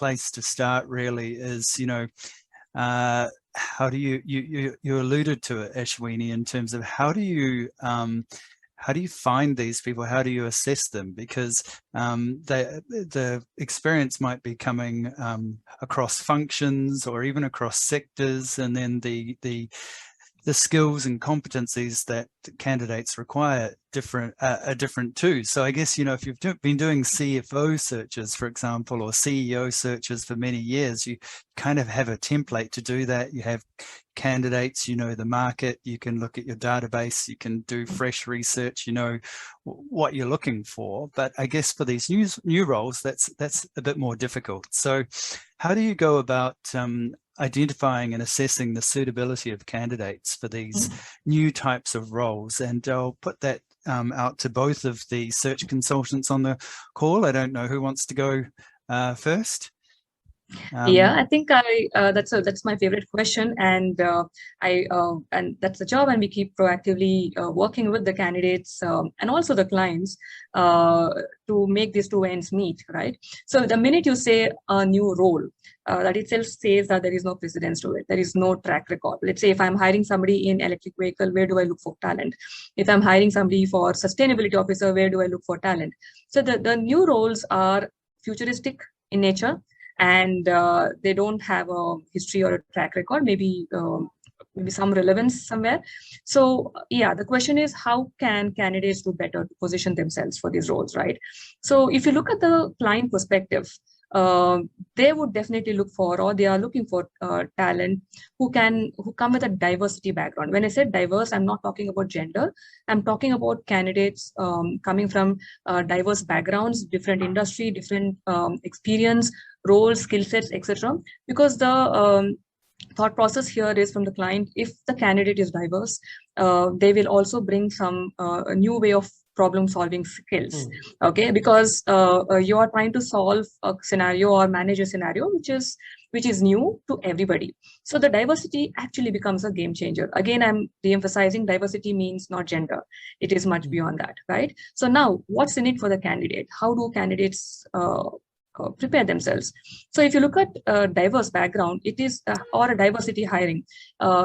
place to start really is, how do you alluded to it, Ashwini, in terms of how do you find these people? How do you assess them? Because the experience might be coming across functions or even across sectors, and then the skills and competencies that candidates require are different too. So I guess, if you've been doing CFO searches, for example, or CEO searches for many years, you kind of have a template to do that. You have candidates, the market, you can look at your database, you can do fresh research, what you're looking for. But I guess for these new roles, that's a bit more difficult. So how do you go about identifying and assessing the suitability of candidates for these new types of roles? And I'll put that out to both of the search consultants on the call. I don't know who wants to go first. Yeah, I think that's my favorite question, and and that's the job, and we keep proactively working with the candidates and also the clients to make these two ends meet, right? So the minute you say a new role, that itself says that there is no precedence to it. There is no track record. Let's say if I'm hiring somebody in electric vehicle, where do I look for talent? If I'm hiring somebody for sustainability officer, where do I look for talent? So the new roles are futuristic in nature, and they don't have a history or a track record, maybe some relevance somewhere. So yeah, the question is, how can candidates do better to position themselves for these roles, right? So if you look at the client perspective, they would definitely look for, or they are looking for talent who come with a diversity background. When I said diverse, I'm not talking about gender. I'm talking about candidates coming from diverse backgrounds, different industry, different experience, roles, skill sets, etc. Because the thought process here is from the client, if the candidate is diverse, they will also bring some a new way of problem solving skills. Okay, because you are trying to solve a scenario or manage a scenario which is new to everybody. So the diversity actually becomes a game changer. Again, I'm re-emphasizing diversity means not gender. It is much beyond that, right? So now what's in it for the candidate? How do candidates prepare themselves? So if you look at diverse background, it is or a diversity hiring,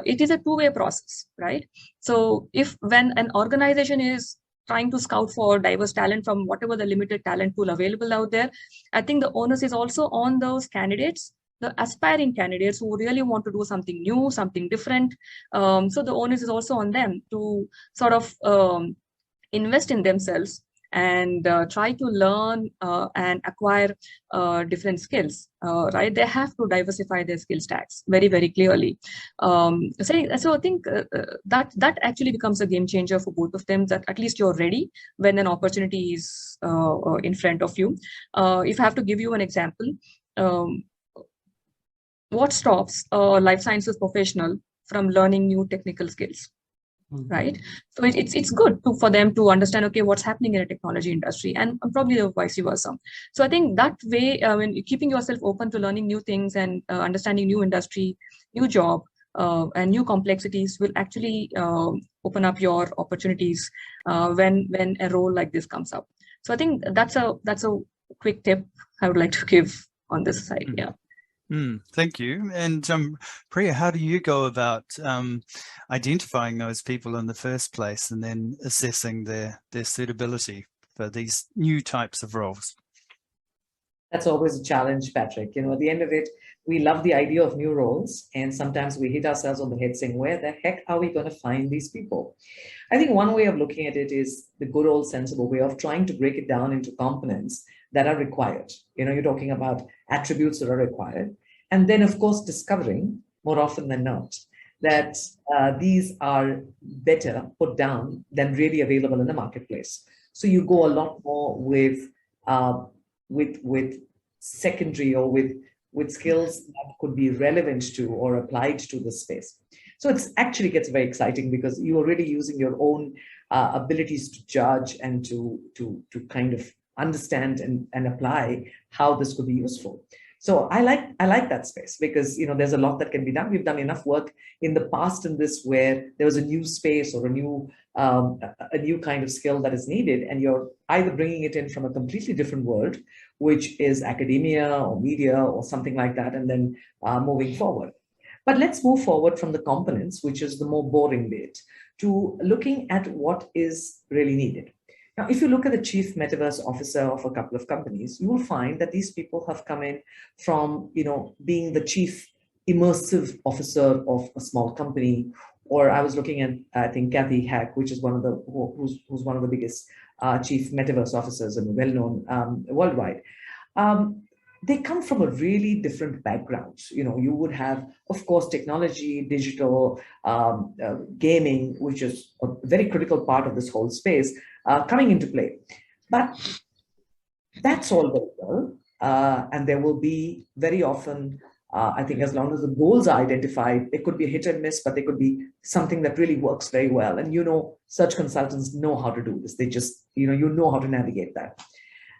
it is a two-way process, right? So when an organization is trying to scout for diverse talent from whatever the limited talent pool available out there, I think the onus is also on those candidates, the aspiring candidates who really want to do something new, something different. So the onus is also on them to sort of invest in themselves and try to learn and acquire different skills, right? They have to diversify their skill stacks very, very clearly. So I think that actually becomes a game changer for both of them, that at least you're ready when an opportunity is in front of you. If I have to give you an example, what stops a life sciences professional from learning new technical skills? Right, so it's good for them to understand, okay, what's happening in a technology industry, and probably vice versa. So I think that way, keeping yourself open to learning new things and understanding new industry, new job, and new complexities will actually open up your opportunities when a role like this comes up. So I think that's a quick tip I would like to give on this side. Yeah. Thank you. And Priya, how do you go about identifying those people in the first place and then assessing their suitability for these new types of roles? That's always a challenge, Patrick. At the end of it, we love the idea of new roles, and sometimes we hit ourselves on the head saying, where the heck are we going to find these people? I think one way of looking at it is the good old sensible way of trying to break it down into components that are required. You're talking about attributes that are required. And then, of course, discovering more often than not that these are better put down than really available in the marketplace. So you go a lot more with secondary or with skills that could be relevant to or applied to the space. So it actually gets very exciting because you're already using your own abilities to judge and to kind of understand and apply how this could be useful. So I like that space because there's a lot that can be done. We've done enough work in the past in this where there was a new space or a new kind of skill that is needed, and you're either bringing it in from a completely different world which is academia or media or something like that, and then moving forward. But let's move forward from the components, which is the more boring bit, to looking at what is really needed. Now, if you look at the chief metaverse officer of a couple of companies, you will find that these people have come in from, being the chief immersive officer of a small company. Or I was looking at, I think, Kathy Hack, which is who's one of the biggest chief metaverse officers and well-known worldwide. They come from a really different background. You would have, of course, technology, digital, gaming, which is a very critical part of this whole space, coming into play. But that's all very well. And there will be very often, I think, as long as the goals are identified, it could be a hit and miss, but they could be something that really works very well. And search consultants know how to do this. They just, you know how to navigate that.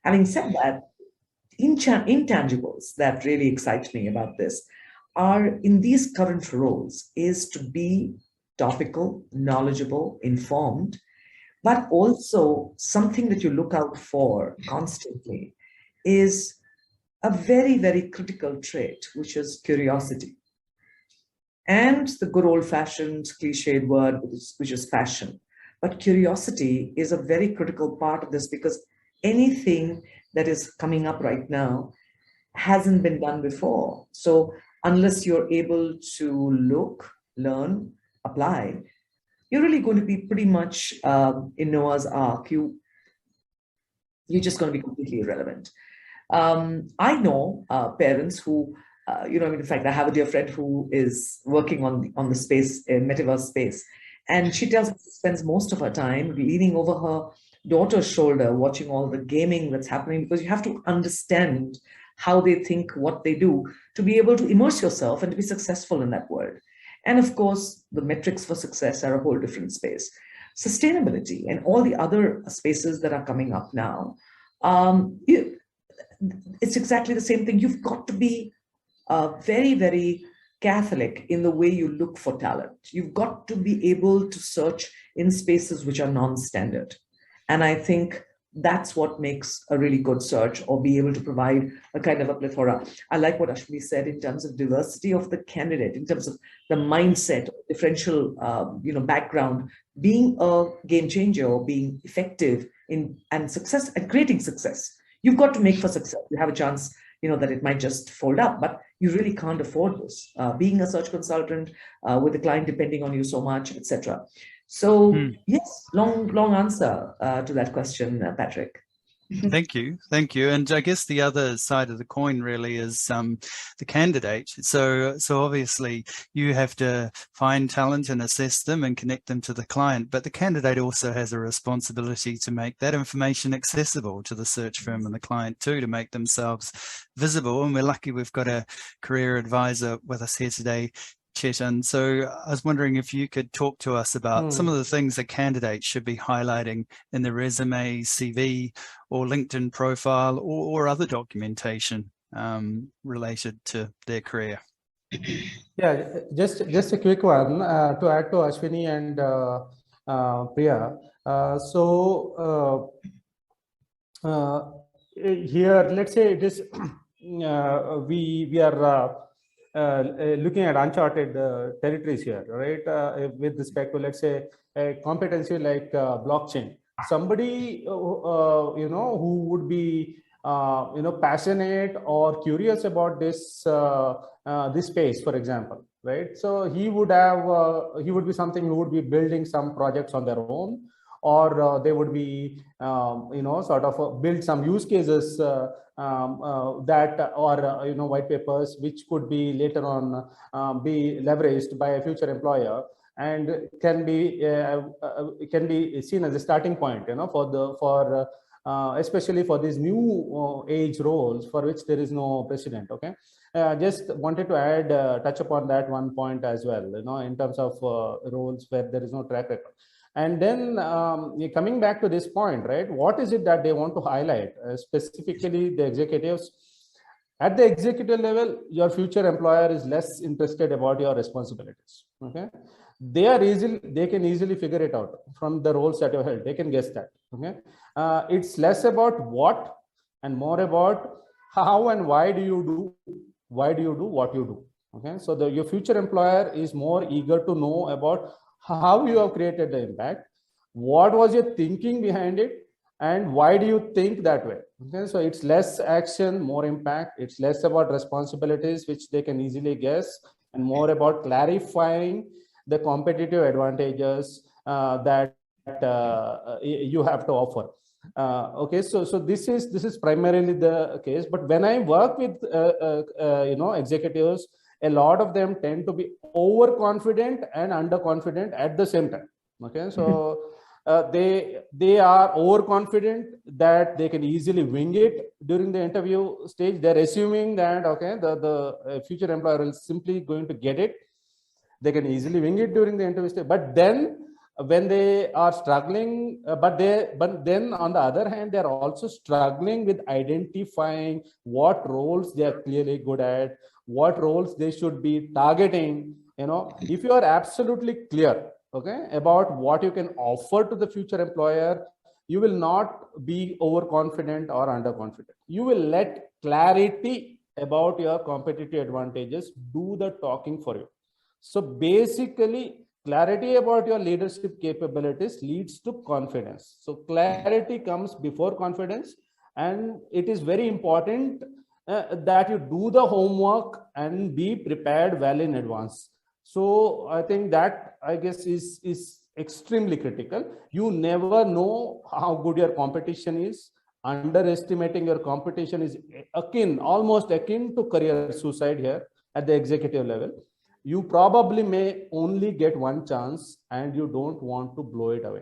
Having said that, intangibles that really excite me about this are, in these current roles, is to be topical, knowledgeable, informed, but also something that you look out for constantly is a very, very critical trait, which is curiosity. And the good old-fashioned cliched word, which is passion. But curiosity is a very critical part of this, because anything that is coming up right now hasn't been done before. So unless you're able to look, learn, apply, you're really going to be pretty much in Noah's Ark. You're just going to be completely irrelevant. I know parents who, in fact, I have a dear friend who is working on the space, metaverse space, and she tells me she spends most of her time leaning over her daughter's shoulder, watching all the gaming that's happening, because you have to understand how they think, what they do, to be able to immerse yourself and to be successful in that world. And of course, the metrics for success are a whole different space. Sustainability and all the other spaces that are coming up now, it's exactly the same thing. You've got to be very, very Catholic in the way you look for talent. You've got to be able to search in spaces which are non-standard. And I think that's what makes a really good search, or be able to provide a kind of a plethora. I like what Ashwini said in terms of diversity of the candidate, in terms of the mindset, differential, background, being a game changer or being effective in success and creating success. You've got to make for success. You have a chance, that it might just fold up, but you really can't afford this. Being a search consultant with the client depending on you so much, etc. So yes, long answer to that question, Patrick. Thank you. And I guess the other side of the coin really is the candidate. So obviously you have to find talent and assess them and connect them to the client, but the candidate also has a responsibility to make that information accessible to the search firm and the client too, to make themselves visible. And we're lucky we've got a career advisor with us here today, Chetan. So I was wondering if you could talk to us about some of the things that candidates should be highlighting in their resume, CV, or LinkedIn profile, or other documentation related to their career. Yeah, just a quick one to add to Ashwini and Priya. Here, let's say it is we are looking at uncharted territories here, right? With respect to, let's say, a competency like blockchain. Somebody who would be passionate or curious about this this space, for example, right? So he would be something who would be building some projects on their own, or they would be sort of build some use cases that or white papers which could be later on be leveraged by a future employer, and can be seen as a starting point, for especially for these new age roles for which there is no precedent. Okay, just wanted to add touch upon that one point as well, in terms of roles where there is no track record. And then coming back to this point, right, what is it that they want to highlight, specifically the executives? At the executive level, your future employer is less interested about your responsibilities. Okay, they can easily figure it out from the roles that you held. They can guess that. Okay, it's less about what and more about how and why do you do what you do. Okay, so your future employer is more eager to know about how you have created the impact, what was your thinking behind it, and why do you think that way. Okay, so it's less action, more impact. It's less about responsibilities which they can easily guess, and more about clarifying the competitive advantages that you have to offer. Okay, so this is primarily the case. But when I work with executives, a lot of them tend to be overconfident and underconfident at the same time. Okay, so they are overconfident that they can easily wing it during the interview stage. They're assuming that okay, the future employer will simply going to get it. They can easily wing it during the interview stage. But then when they are struggling, but then on the other hand, they're also struggling with identifying what roles they are clearly good at, what roles they should be targeting. If you are absolutely clear, okay, about what you can offer to the future employer, you will not be overconfident or underconfident. You will let clarity about your competitive advantages do the talking for you. So basically, clarity about your leadership capabilities leads to confidence. So clarity comes before confidence, and it is very important that you do the homework and be prepared well in advance. So I think that, I guess, is extremely critical. You never know how good your competition is. Underestimating your competition is almost akin to career suicide here at the executive level. You probably may only get one chance and you don't want to blow it away.